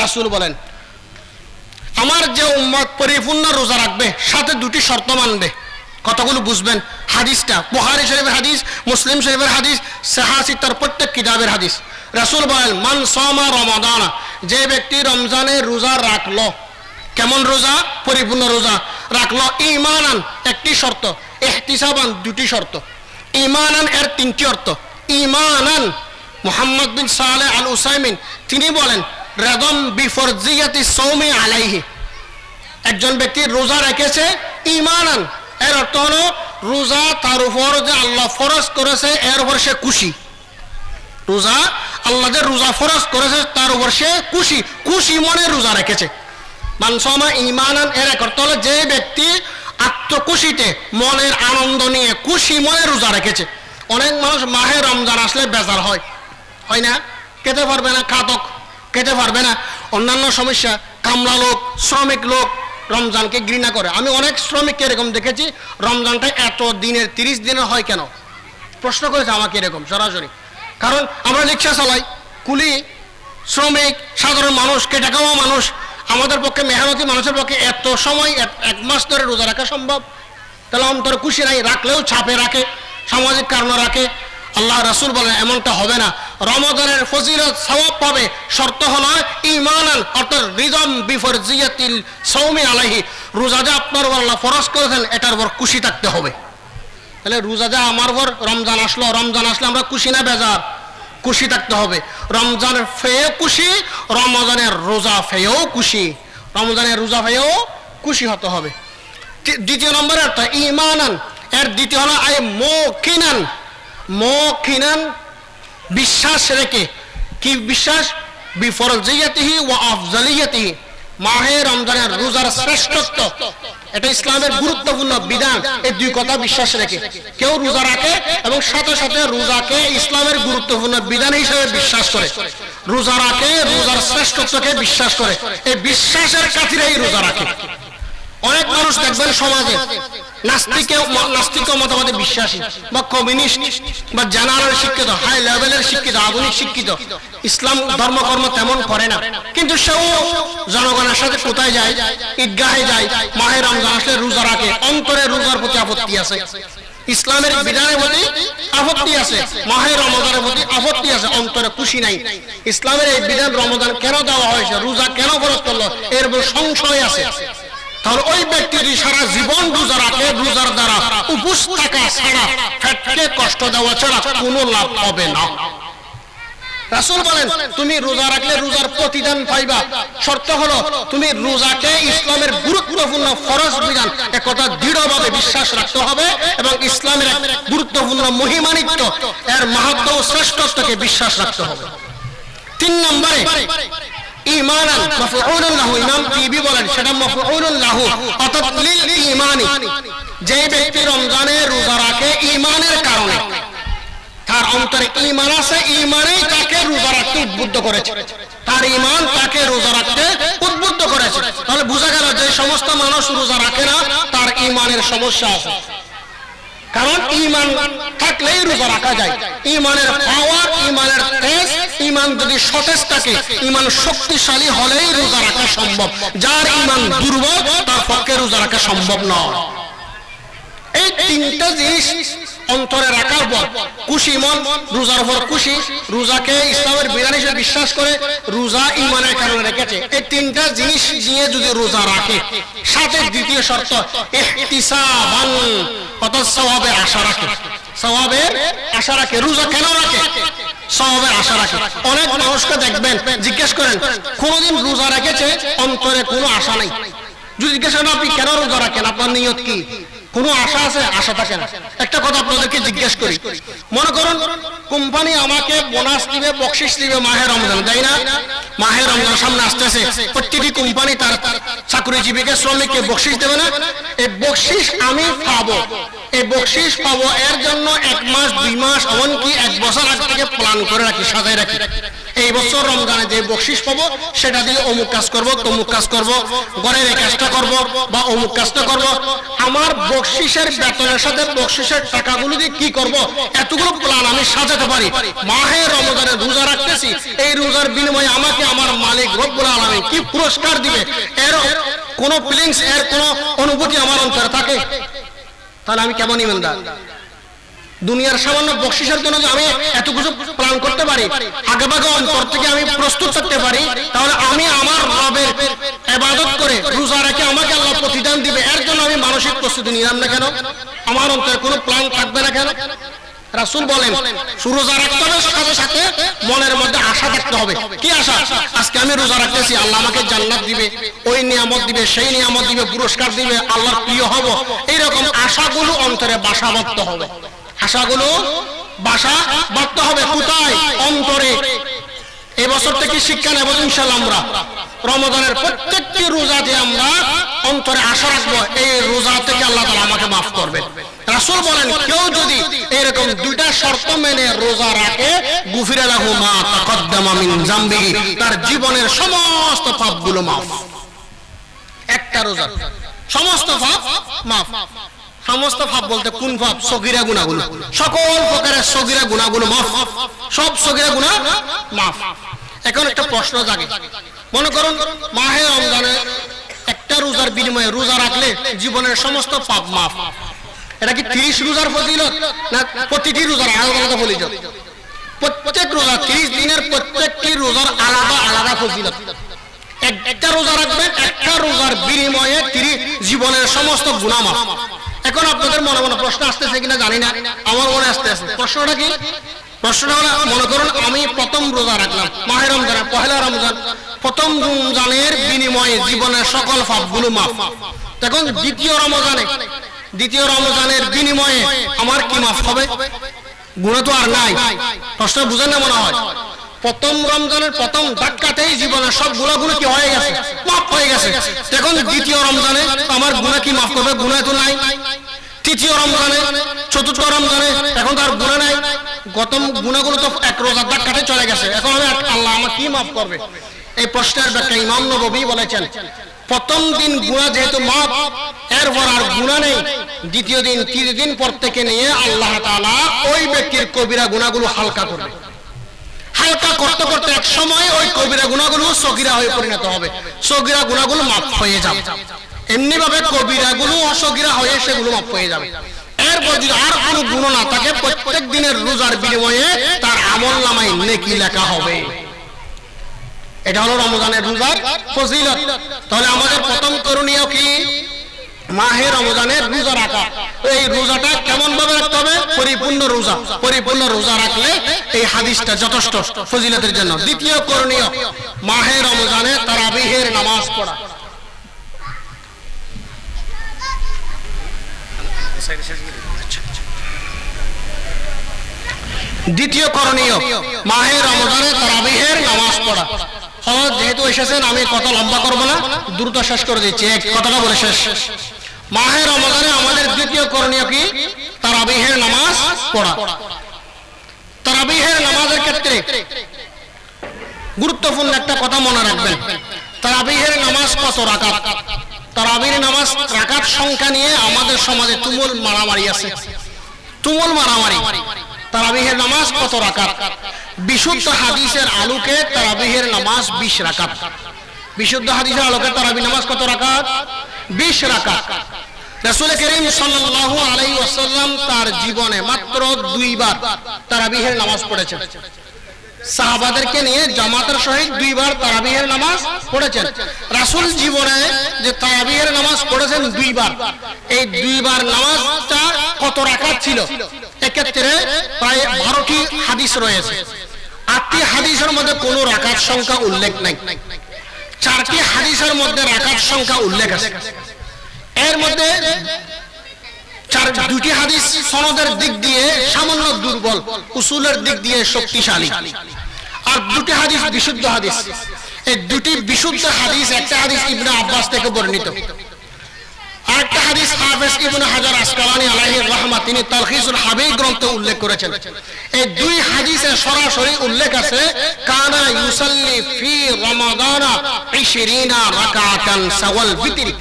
রাসূল বলেন আমার যে উম্মত পরিপূর্ণ রোজা রাখবে সাথে 2টি শর্ত মানবে। কতগুলো বুঝবেন? হাদিসটা বুখারী শরীফের হাদিস, মুসলিম শরীফের হাদিস, সহিহ সিত্তার প্রত্যেক কিতাবের হাদিস। রাসূল বলেন মান সামা রমাদান, যে ব্যক্তি রমজানের রোজা রাখলো, কেমন রোজা? পরিপূর্ণ রোজা রাখলো, ঈমানান একটি শর্ত, ইহতিসাবান 2টি শর্ত। ঈমানান এর 3টি অর্থ। ঈমানান মুহাম্মদ বিন সালেহ আল উসাইমিন তিনি বলেন রাদম বিফরজিয়াতি সাওমি আলাইহি, একজন ব্যক্তি রোজা রেখেছে ঈমানান, এর অর্থ হলো রোজা তার উপর যে আল্লাহ ফরজ করেছে এর উপর সে খুশি। রোজা আল্লাহ যে রোজা ফরজ করেছে তার উপর সে খুশি, খুশি মনে রোজা রেখেছে। মানসমা ঈমানান এর অর্থ হলো যে ব্যক্তি আত্মখুশিতে মনের আনন্দ নিয়ে খুশি মনে রোজা রেখেছে। অনেক মানুষ মাহে রমজান আসলে বেজার হয়, হয় না? খেতে পারবে না, খাতক খেতে পারবে না, অন্যান্য সমস্যা, কামলা লোক, শ্রমিক লোক রমজানকে ঘৃণা করে। আমি অনেক শ্রমিককে এরকম দেখেছি, রমজানটা এত দিনের 30 দিনের হয় কেন প্রশ্ন করেছে আমাকে এরকম সরাসরি। কারণ আমরা রিক্সা চালাই, কুলি, শ্রমিক, সাধারণ মানুষ, খেটে খাওয়া মানুষ, আমাদের পক্ষে মেহনতি মানুষের পক্ষে এত সময় 1 মাস ধরে রোজা রাখা সম্ভব? তাহলে অন্তরে খুশি নাই, রাখলেও ছাপে রাখে, সামাজিক কারণে রাখে। আল্লাহ রাসূল বলেন এমনটা হবে না, রমজানের ফজিলত সওয়াব পাবে, শর্ত হলো ঈমানান অর্থাৎ রিদম বিফরজিয়াতিল সাওমি আলাইহি, রোজা যে আপনার উপর আল্লাহ ফরজ করেছেন এটার উপর খুশি থাকতে হবে। তাহলে রোজা যে আমার উপর রমজান আসলো, রমজান আসলে আমরা খুশি না বেজার? খুশি থাকতে হবে। রমজানের ফেয়েও খুশি, রমজানের রোজা ফেয়েও খুশি, রমজানের রোজা ফেয়েও খুশি হতে হবে। 2 নম্বরের অর্থ ঈমানান, এর দ্বিতীয় হলো আই মুকিনান, মুকিনান বিশ্বাস রেখে। কি বিশ্বাস? বিফরজিয়াতিহি ওয়া আফজালিয়াতিহি, মাহে রমজানের রোজার শ্রেষ্ঠত্ব, এটা ইসলামের গুরুত্বপূর্ণ বিধান। এই 2 কথা বিশ্বাস রেখে কেউ রোজা রাখে এবং সাথে সাথে রোজাকে ইসলামের গুরুত্বপূর্ণ বিধান হিসেবে বিশ্বাস করে, রোজা রাখে, রোজার শ্রেষ্ঠত্বকে বিশ্বাস করে, এই বিশ্বাসের খাতিরেই রোজা রাখে। অনেক মানুষ দেখবেন সমাজে নাস্তিক মতবাদে বিশ্বাসী বা কমিউনিস্ট বা জেনারেল শিক্ষিত, হাই লেভেলের শিক্ষিত, আধুনিক শিক্ষিত, ইসলাম ধর্মকর্ম তেমন করে না, কিন্তু সেও জনগণের সাথে কোথায় যায়? ঈদগাহে যায়, মাহে রমজান আসলে রোজা রাখে, অন্তরে রোজার প্রতি আপত্তি আছে, ইসলামের বিধানের প্রতি আপত্তি আছে, মাহে রমজানের প্রতি আপত্তি আছে, অন্তরে খুশি নাই। ইসলামের এই বিধান রমজান কেন দেওয়া হয়েছে, রোজা কেন ফরজ করলো, এর উপর সংশয় আছে। তাহলে ওই ব্যক্তি যদি সারা জীবন রোজা রাখে, রোজার দ্বারা উপোস থাকা ছাড়া, পেটকে কষ্ট দেওয়া ছাড়া কোনো লাভ হবে না। রাসূল বলেন তুমি রোজা রাখলে রোজার প্রতিদান পাইবা, শর্ত হলো তুমি রোজাকে ইসলামের গুরুত্বপূর্ণ ফরজ বিধান একথা দৃঢ়ভাবে বিশ্বাস রাখতে হবে এবং ইসলামের গুরুত্বপূর্ণ মহিমান্বিত এর মাহাত্ম্য ও শ্রেষ্ঠত্বকে বিশ্বাস রাখতে হবে। 3 নম্বরে ঈমানান মাফউলুন লাহু, ইমাম তিবি বলেন সেটা মাফউলুন লাহু অর্থাৎ লিল ঈমানি, যে ব্যক্তি রমজানে রোজা রাখে ঈমানের কারণে, তার অন্তরে ঈমান আছে, ঈমানই তাকে রোজা রাখতে উদ্বুদ্ধ করেছে, তার ঈমান তাকে রোজা রাখতে উদ্বুদ্ধ করেছে। তাহলে বোঝা গেল যে সমস্ত মানুষ রোজা রাখে না তার ঈমানের সমস্যা আছে, কারণ ঈমান থাকলেই রোজা রাখা যায়। ঈমানের পাওয়ার, ঈমানের তেজ, ঈমান যদি সতেজ থাকে, ঈমান শক্তিশালী হলেই রোজা রাখা সম্ভব, যার ঈমান দুর্বল তার পক্ষে রোজা রাখা সম্ভব নয়। এই 3টা জিনিস অন্তরে রাখার পর খুশি মন, রোজার উপর খুশি, রোজাকে ইসলামের বিধান হিসেবে বিশ্বাস করে, রোজা ঈমানের কারণে রেখেছে, এই 3টা জিনিস নিয়ে যদি রোজা রাখে, সাথে দ্বিতীয় শর্ত ইহতিসাবান অর্থাৎ সওয়াবের আশা রাখে, সওয়াবের আশা রাখে। রোজা কেন রাখে? সওয়াবের আশা রাখে। অনেক মানুষকে দেখবেন জিজ্ঞেস করেন কোনদিন রোজা রেখেছে, অন্তরে কোনো আশা নাই। যদি জিজ্ঞেস করেন আপনি কেন রোজা রাখেন, আপনার নিয়ত কি, কোনো আশা আছে? আশা থাকে না। একটা কথা আপনাদেরকে জিজ্ঞেস করি, মনে করুন কোম্পানি আমাকে বোনাস দিবে, বকশিস দিবে মাহে রমজান, তাই না? মাহে রমজান সামনে আসতেছে, প্রতিটি কোম্পানি তার চাকরিজীবীকে, শ্রমিককে বকশিস দেবে না? এই বকশিস আমি পাবো, এই বকশিস পাবো এর জন্য 1 মাস 2 মাস এমনকি 1 বছর আগে থেকে প্ল্যান করে রাখি, সাজায় রাখি। এই বছর রমজানে যে বকশিস পাবো সেটা দিয়ে অমুক কাজ করব, তমুক কাজ করব, ঘরের এই কাজটা করব বা অমুক কাজটা করব। আমার বকশিসের বেতনের সাথে বকশিসের টাকাগুলো দিয়ে কি করব, এতগুলো প্ল্যান আমি সাজাতে পারি। মাহে রমজানে রোজা রাখতেছি, এই রোজার বিনিময়ে আমাকে আমার মালিক রব্বুল আলামিন কি পুরস্কার দিবে, এর কোনো ফিলিংস, এর কোনো অনুভূতি আমার অন্তরে থাকে? তাহলে আমি কেমন ঈমানদার? দুনিয়ার সামান্য বকশিসের জন্য যে আমি এত কিছু প্ল্যান করতে পারি, আগেভাগে অন্তর থেকে আমি প্রস্তুত থাকতে পারি, তাহলে আমি আমার রবের ইবাদত করে রোজা রেখে আমাকে আল্লাহ প্রতিদান দিবে, এর জন্য আমি মানসিক প্রস্তুতি নিলাম না কেন? আমার অন্তরে কোনো প্ল্যান থাকবে না কেন? রাসূল বলেন রোজা রাখতে হবে, সাথে সাথে মনের মধ্যে আশা থাকতে হবে। কি আশা? আজকে আমি রোজা রাখতেছি, আল্লাহ আমাকে জান্নাত দিবে, ওই নিয়ামত দিবে, সেই নিয়ামত দিবে, পুরস্কার দিবে, আল্লাহর প্রিয় হব, এইরকম আশাগুলো অন্তরে বাসা বাঁধতে হবে। আশাগুলো বাসা বাঁধতে হবে কোথায়? অন্তরে। এই বছর থেকে শিক্ষা নেব ইনশাআল্লাহ আমরা, রমজানের প্রত্যেকটি রোজাতে আমরা অন্তরে আশা রাখবো এই রোজা থেকে আল্লাহ তাআলা আমাকে মাফ করবেন। রাসূল বলেন কেউ যদি এরকম 2টা শর্ত মেনে রোজা রাখে, গুফিরা লাহু মা তাকদ্দামা মিন যামবিহি, তার জীবনের সমস্ত পাপগুলো মাফ। একটা রোজা সমস্ত পাপ মাফ। সমস্ত পাপ বলতে কোন পাপ? সগীরা গুনাহগুলো, সকল প্রকারের সগীরা গুনাহগুলো মাফ, সব সগীরা গুনাহ মাফ। এখন একটা প্রশ্ন জাগে, মনে করুন মাহে রমজানে একটা রোজার বিনিময়ে রোজা রাখলে জীবনের সমস্ত পাপ মাফ। এটা কি 30 রোজার ফজিলত না প্রতিটি রোজার আলাদা আলাদা ফজিলত? প্রত্যেক রোজা 30 দিনের প্রত্যেকটি রোজার আলাদা আলাদা ফজিলত। একটা রোজা রাখবেন, একটা রোজার বিনিময়ে জীবনের সমস্ত গুনাহ মাফ। এখন আপনাদের মনে মনে প্রশ্ন আসতেছে কিনা জানি না, আমার মনে আসতেছে। প্রশ্নটা কি? প্রশ্নটা হলো, মনে করুন আমি প্রথম রোজা রাখলাম মাহে রমজানে, পহেলা রমজান, প্রথম রমজানের বিনিময়ে জীবনের সকল পাপগুলো মাফ। এখন দ্বিতীয় রমজানের বিনিময়ে আমার কি মাফ হবে? গুনাহ তো আর নাই। প্রশ্ন বুঝেন না মনে হয়? প্রথম রমজানের প্রথম ধাক্কাতেই জীবনের সব গুনাহগুলো কি হয়ে গেছে? মাফ হয়ে গেছে। এখন দ্বিতীয় রমজানে আমার গুনাহ কি মাফ করবে? গুনাহ তো নাই। তৃতীয় রমজানে, চতুর্থ রমজানে এখন তার গুনাহ নাই, গত গুনাহগুলো তো এক রোজার ধাক্কাতে চলে গেছে, এখন আমি আল্লাহ আমার কি মাফ করবে? এই প্রশ্নের ব্যাখ্যা ইমাম নববী বলেছেন প্রথম দিন গুনাহ যেহেতু মাফ, এরপর আর গুনাহ নেই, দ্বিতীয় দিন তৃতীয় দিন পর থেকে নিয়ে আল্লাহ তাআলা ওই ব্যক্তির কবিরা গুনাহগুলো হালকা করবে। হালকা করতে করতে এক সময় ওই কবিরা গুনাহগুলো সগীরা হয়ে পরিণত হবে, সগীরা গুনাহগুলো মাফ হয়ে যাবে। এমনি ভাবে কবিরাগুলো অসগীরা হয়ে সেগুলো মাফ হয়ে যাবে। এরপর যদি আর কোনো গুনাহ না থাকে, প্রত্যেক দিনের রোজার বিনিময়ে তার আমলনামায় নেকি লেখা হবে। এটা হলো রমজানের রোজার ফজিলত। তাহলে আমাদের প্রথম করণীয় কি? মাহে রমজানের রোজা রাখা। এই রোজাটা কেমন ভাবে রাখতে হবে? পরিপূর্ণ রোজা। পরিপূর্ণ রোজা রাখলে এই হাদিসটা যথেষ্ট ফজিলতের জন্য। দ্বিতীয় করণীয় মাহে রমজানে তারাবিহের নামাজ পড়া। দ্বিতীয় করণীয় মাহে রমজানে তারাবিহের নামাজ পড়া। যেহেতু এসেছেন আমি কথা লম্বা করবো না, দ্রুত শেষ করে দিচ্ছি, এক কথাটা বলে শেষ। মাহে রমজানে আমাদের দ্বিতীয় করণীয় কি? তারাবিহের নামাজ পড়া। তারাবিহের নামাজের ক্ষেত্রে গুরুত্বপূর্ণ একটা কথা মনে রাখবেন, তারাবিহের নামাজ কত রাকাত? তারাবির নামাজ রাকাত সংখ্যা নিয়ে আমাদের সমাজে তুমুল মারামারি আছে, তুমুল মারামারি। তারাবিহের নামাজ কত রাকাত? বিশুদ্ধ হাদিসের আলোকে তারাবিহের নামাজ 20 রাকাত। বিশুদ্ধ হাদিসের আলোকে তারাবি নামাজ কত রাকাত? 20 রাকাত। রাসূল করিম সাল্লাল্লাহু আলাইহি ওয়াসাল্লাম তার জীবনে মাত্র 2 বার তারাবিহের নামাজ পড়েছেন। সাহাবাদেরকে নিয়ে জামাতের সহিত 2 বার তারাবিহের নামাজ পড়েছেন। রাসূল জীবনে যে তারাবিহের নামাজ পড়েছেন 2 বার, এই 2 বার নামাজটা কত রাকাত ছিল? এক্ষেত্রে প্রায় 12টি হাদিস রয়েছে। 8টি হাদিসের মধ্যে কোনো রাকাত সংখ্যা উল্লেখ নাই, 4টি হাদিসের মধ্যে রাকাত সংখ্যা উল্লেখ আছে। এর মধ্যে দুটি হাদিস সনদের দিক দিয়ে সামান্য দুর্বল, উসুলের দিক দিয়ে শক্তিশালী, আর দুটি হাদিস বিশুদ্ধ হাদিস। এই দুটি বিশুদ্ধ হাদিস, একটা হাদিস ইবনে আব্বাস থেকে বর্ণিত, আরেকটা হাদিস হাফেজ ইবনে হাজার আসকালানী আলাইহির রাহমাত তিনি তালখিসুল হাবিব গ্রন্থে উল্লেখ করেছেন। এই দুই হাদিসে সরাসরি উল্লেখ আছে কানা ইউসাল্লি ফি রমাদানা 20 রাকাতান সাওয়াল বিতরি,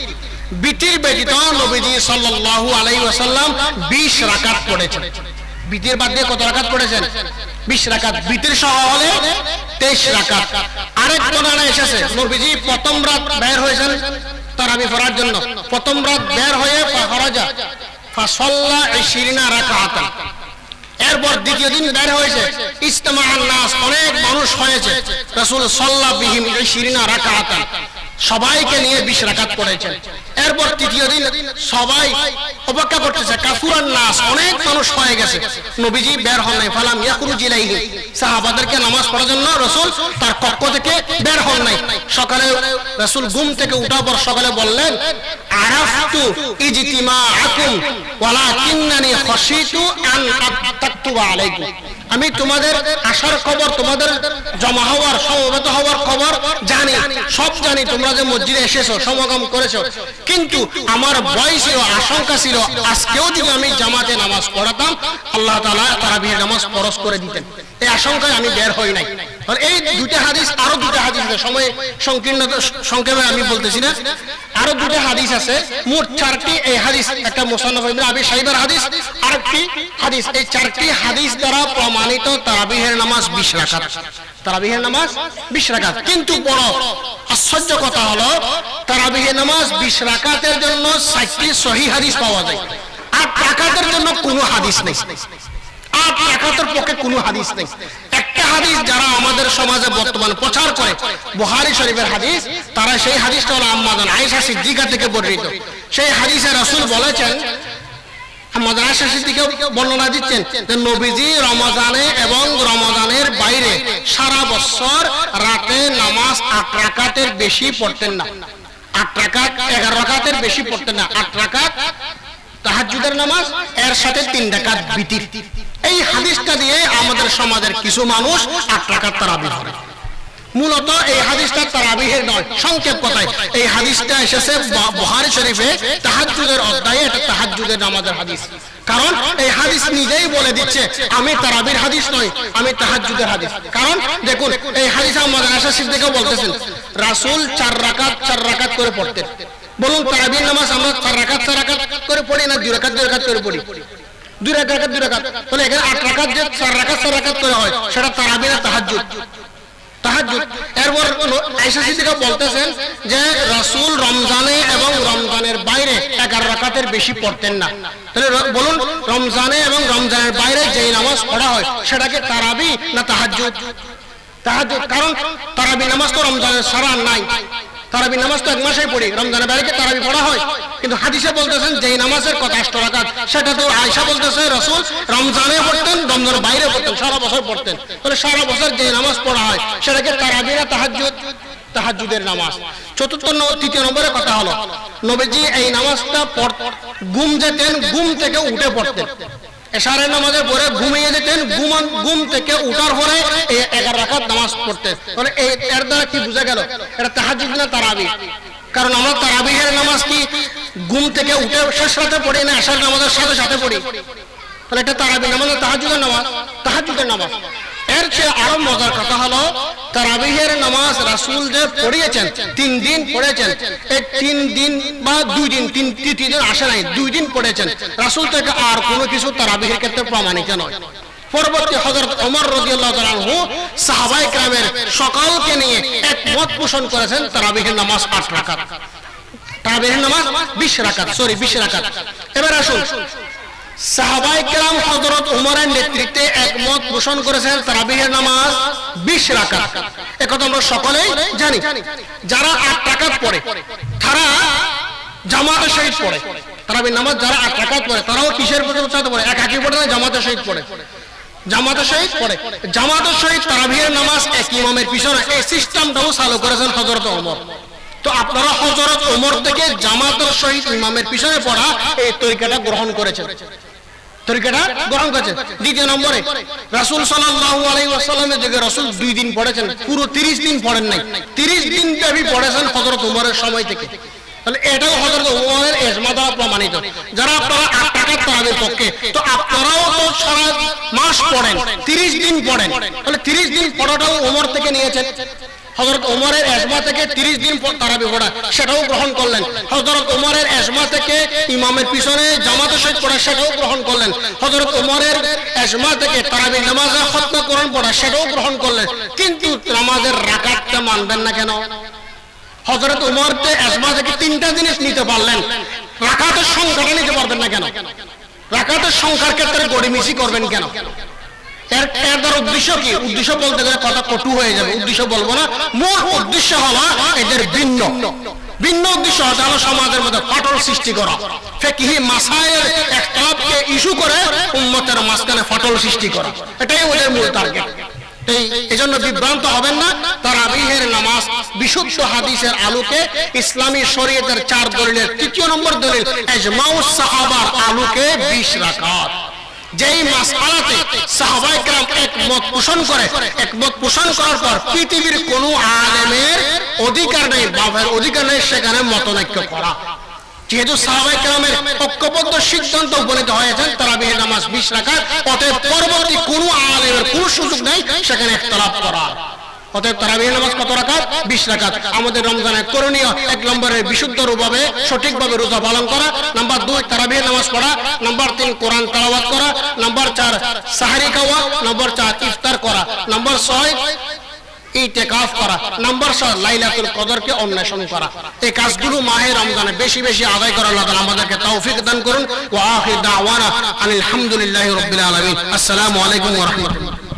বিতির ব্যতীত নবীজি সাল্লাল্লাহু আলাইহি ওয়াসাল্লাম 20 রাকাত পড়েছেন। বিতির বাদ দিয়ে কত রাকাত পড়েছেন? 20 রাকাত। বিতির সহ হলে 23 রাকাত। আরেক বর্ণনা এসেছে নবীজি প্রথম রাত বের হয়েছেন তারাবি পড়ার জন্য, প্রথম রাত বের হয়ে ফারাজা ফাসাল্লা 20 রাকাতান। এরপর দ্বিতীয় দিন বের হয়েছে, ইজতামাআন নাস, অনেক মানুষ হয়েছে, রাসূল সাল্লা বিহিম 20 রাকাতান, সবাইকে নিয়ে 20 রাকাত পড়েছেন। এরপর তৃতীয় দিন সবাই অপেক্ষা করতেছে, কাফুরান নাস, অনেক মানুষ হয়ে গেছে, নবীজি বের হন নাই, ফালাম ইয়াখরুজ ইলাইহি, সাহাবাদেরকে নামাজ পড়ার জন্য রাসূল তার কক্ষ থেকে বের হন নাই। সকালে রাসূল ঘুম থেকে উঠার পর সকালে বললেন আরাফতু ইজতিমাআকুম ওয়ালাকিন্নানি খাশিতু আন আতাকতুবা আলাইকুম, আমি তোমাদের আসার খবর, তোমাদের জমা হওয়ার, সমবেত হওয়ার খবর জানি, সব জানি, তোমরা যে মসজিদে এসেছো, সমাগম করেছো, কিন্তু আমার ভয় ছিল, আশঙ্কা ছিল আজকেও যদি আমি জামাতে নামাজ পড়াতাম আল্লাহ তাআলা তারাবির নামাজ ফরজ করে দিতেন, এই আশঙ্কায় আমি বের হই নাই। এই দুটো হাদিস, আরো দুটো হাদিস আছে, সময় সংকীর্ণতা সংক্ষেপে আমি বলতেছি না, আরো দুটো হাদিস আছে, মোট 4টি এই হাদিস, একটা মুসান্নাফ ইবনে আবি শাইবার হাদিস, আরেকটি হাদিস, এই 4টি হাদিস দ্বারা প্রমাণিত তারাবিহের নামাজ 20 রাকাত, তারাবিহের নামাজ 20 রাকাত। কিন্তু বড় আশ্চর্য কথা হলো তারাবিহের নামাজ 20 রাকাতের জন্য 4টি সহিহ হাদিস পাওয়া যায়, 8 রাকাতের জন্য কোনো হাদিস নেই, 8 রাকাতের পক্ষে কোনো হাদিস নেই। একটা হাদিস যারা আমাদের সমাজে বর্তমান প্রচার করে বুখারী শরীফের হাদিস, তারা সেই হাদিসটা হলো আম্মা জান আয়েশা সিদ্দিকা থেকে বর্ণিত। সেই হাদিসে রাসূল বলেছেন, আম্মা জান আয়েশা সিদ্দিকা বর্ণনা দিচ্ছেন যে নবীজি রমজানে এবং রমজানের বাইরে সারা বছর রাতে নামাজ 8 রাকাতের বেশি পড়তেন না, 8 রাকাত 11 রাকাতের বেশি পড়তেন না, 8 রাকাত তাহাজ্জুদের নামাজ, এর সাথে 3 রাকাত বিতির। এই হাদিসটা দিয়ে আমাদের সমাজের কিছু মানুষ 8 রাকাত তারাবি পড়ে। মূলত এই হাদিসটা তারাবিহের নয়, সংক্ষেপ কথায় এই হাদিসটা এসেছে বুখারী শরীফে তাহাজ্জুদের অধ্যায়ে, এটা তাহাজ্জুদের নামাজের হাদিস। কারণ এই হাদিস নিজেই বলে দিচ্ছে আমি তারাবির হাদিস নই, আমি তাহাজ্জুদের হাদিস। কারণ দেখুন এই হাদিসে আমাদের আয়েশা সিদ্দিকা বলতেছেন রাসূল 4 রাকাত করে পড়তেন। বলুন তারাবির নামাজ আমরা 4 রাকাত করে পড়ি না 2 রাকাত করে পড়ি? 2 রাকাত। তাহলে এখানে 8 রাকাত যে 4 রাকাত করে হয় সেটা তারাবি না তাহাজ্জুদ? তাহাজ্জুদ। এরপর আয়েশা সিদ্দিকা বলতেছেন যে রাসূল রমজানে এবং রমজানের বাইরে 11 রাকাতের বেশি পড়তেন না। তাহলে বলুন রমজানে এবং রমজানের বাইরে যেই নামাজ পড়া হয় সেটাকে তারাবি না তাহাজ্জুদ? তাহাজ্জুদ। কারণ তারাবি নামাজ তো রমজানের সারা নাই, তারাবি নামাজ তো 1 মাসেই পড়ি, রমজানের বাইরে কি তারাবি পড়া হয়? কিন্তু হাদিসে বলতেছেন যেই নামাজের কথা 8 রাকাত, সেটা তো আয়েশা বলতেছে রাসূল রমজানে পড়তেন, রমজানের বাইরে পড়তেন, সারা বছর পড়তেন। তাহলে সারা বছর যে নামাজ পড়া হয় সেটাকে তারাবি না তাহাজ্জুদ? তাহাজ্জুদের নামাজ। তৃতীয় নম্বরের কথা হলো নবীজি এই নামাজটা ঘুম যেতেন, ঘুম থেকে উঠে পড়তেন। এশারের নামাজের পরে ঘুমিয়ে যেতেন, ঘুম থেকে উঠার পরে 11 রাকাত নামাজ পড়তেন। তাহলে এর দ্বারা কি বোঝা গেল এটা তাহাজ্জুদ না তারাবি? কারণ আমরা তারাবিহের নামাজ কি ঘুম থেকে উঠে শেষ রাতে পড়ি না এশার নামাজের সাথে পড়ি? তাহলে এটা তারাবি নামাজ না তাহাজ্জুদের নামাজ? তাহাজ্জুদের নামাজ। এর চেয়ে আরো মজার কথা হলো তারাবিহের নামাজ রাসূল যে পড়িয়েছেন 3 দিন পড়েছেন, এই 3 দিন বা 2 দিন, 3 দিন আসে নাই, 2 দিন পড়েছেন রাসূল থেকে, আর কোনো কিছু তারাবিহের ক্ষেত্রে প্রমাণিত নয়। পরবর্তী হযরত ওমর রাদিয়াল্লাহু তাআলা আনহু সাহাবায়ে কেরামের সকলকে নিয়ে একমত পোষণ করেছেন তারাবিহের নামাজ 8 রাকাত, তারাবিহের নামাজ 20 রাকাত। এবার আসুন সাহাবায়ে কেরাম হযরত ওমরের নেতৃত্বে একমত পোষণ করেছেন তারাবিহের নামাজ 20 রাকাত। একথা আমরা সকলেই জানি। যারা 8 রাকাত পড়ে তারা জামাতের সহিত পড়ে তারাবির নামাজ, যারা 8 রাকাত পড়ে তারাও কিসের সাথে পড়ে? একাকী পড়ে না, জামাতের সহিত পড়ে? জামাতের সহিত তারাবিহের নামাজ এক ইমামের পিছনে, এই সিস্টেমটাও চালু করেছেন হযরত ওমর। তো আপনারা হযরত ওমর থেকে জামাতের সহিত ইমামের পিছনে পড়া এই তরিকাটা গ্রহণ করেছেন, তরিকাটা গ্রহণ করেছেন। দ্বিতীয় নম্বরে রাসূল সাল্লাল্লাহু আলাইহি ওয়াসাল্লামের যুগে রাসূল 2 দিন পড়েছেন, পুরো 30 দিন পড়েন নাই, 30 দিন ব্যাপী পড়েছেন হযরত ওমরের সময় থেকে। তাহলে এটাও হযরত ওমরের ইজমা দ্বারা প্রমাণিত। যারা আপনারা 8 টাকার তারাবির পক্ষে, তো আপনারাও তো সারা মাস পড়েন, 30 দিন পড়েন, তাহলে 30 দিন পড়াটাও ওমর থেকে নিয়েছেন। হযরত ওমরের ইজমা থেকে 30 দিন তারাবি পড়া সেটাও গ্রহণ করলেন। হযরত ওমরের ইজমা থেকে ইমামের পিছনে জামাতের সাথে পড়া সেটাও গ্রহণ করলেন। হযরত ওমরের ইজমা থেকে তারাবি নামাজে খতম কোরআন পড়া সেটাও গ্রহণ করলেন। কিন্তু নামাজের রাকাতটা মানবেন না কেন? হযরত ওমর তে ইজমা থেকে 3টা জিনিস নিতে পারলেন, রাকাতের সংখ্যাটা নিতে পারবেন না কেন? রাকাতের সংখ্যার ক্ষেত্রে গড়িমিসি করবেন কেন? এর দ্বারা উদ্দেশ্য কি? উদ্দেশ্য বলতে গেলে কথা কটু হয়ে যাবে, উদ্দেশ্য বলবো না। মূল উদ্দেশ্য হলো এদের ভিন্ন ভিন্ন উদ্দেশ্য হলো সমাজের মধ্যে ফাটল সৃষ্টি করা, ফিকহি মাসায়েল ইখতিলাফকে ইস্যু করে উম্মতের মাঝখানে ফাটল সৃষ্টি করা, এটাই ওদের মূল টার্গেট। এজন্য বিভ্রান্ত হবেন না। তারাবিহের নামাজ বিশুদ্ধ হাদিসের আলোকে, ইসলামী শরীয়তের 4 দলিলের 3য় নম্বর দলিল ইজমাউস সাহাবার আলোকে 20 রাকাত। যেই মাসআলাতে সাহাবায়ে কেরাম একমত পোষণ করে, একমত পোষণ করার পর পৃথিবীর কোনো আলেমের অধিকার নেই, বাবার অধিকার নেই সেখানে মতনৈক্য করা। যেহেতু সাহাবায়ে কেরামের ঐক্যবদ্ধ সিদ্ধান্ত উপনীত হয়েছে তারাবিহের নামাজ 20 রাকাত, অতএব পরবর্তী কোনো আলেমের কোনো সুযোগ নেই সেখানে ইখতিলাফ করার। অতএব তারাবিহের নামাজ কত রাকাত? 20 রাকাত। আমাদের রমজানের করণীয় 1 নম্বরে বিশুদ্ধভাবে সঠিকভাবে রোজা পালন করা, নাম্বার 2 তারাবিহের নামাজ পড়া, নাম্বার 3 কোরআন তেলাওয়াত করা, নাম্বার 4 সাহরি খাওয়া, নাম্বার 4 ইফতার করা, নাম্বার 6 ইতিকাফ করা, নাম্বার 7 লাইলাতুল কদরকে অন্বেষণ করা। এই কাজগুলো মাহে রমজানে বেশি বেশি আদায় করার আল্লাহ তাআলা আমাদেরকে তৌফিক দান করুন। ওয়া আখির দাওয়ানা আলহামদুলিল্লাহি রাব্বিল আলামিন। আসসালামু আলাইকুম ওয়া রাহমাতুল্লাহ।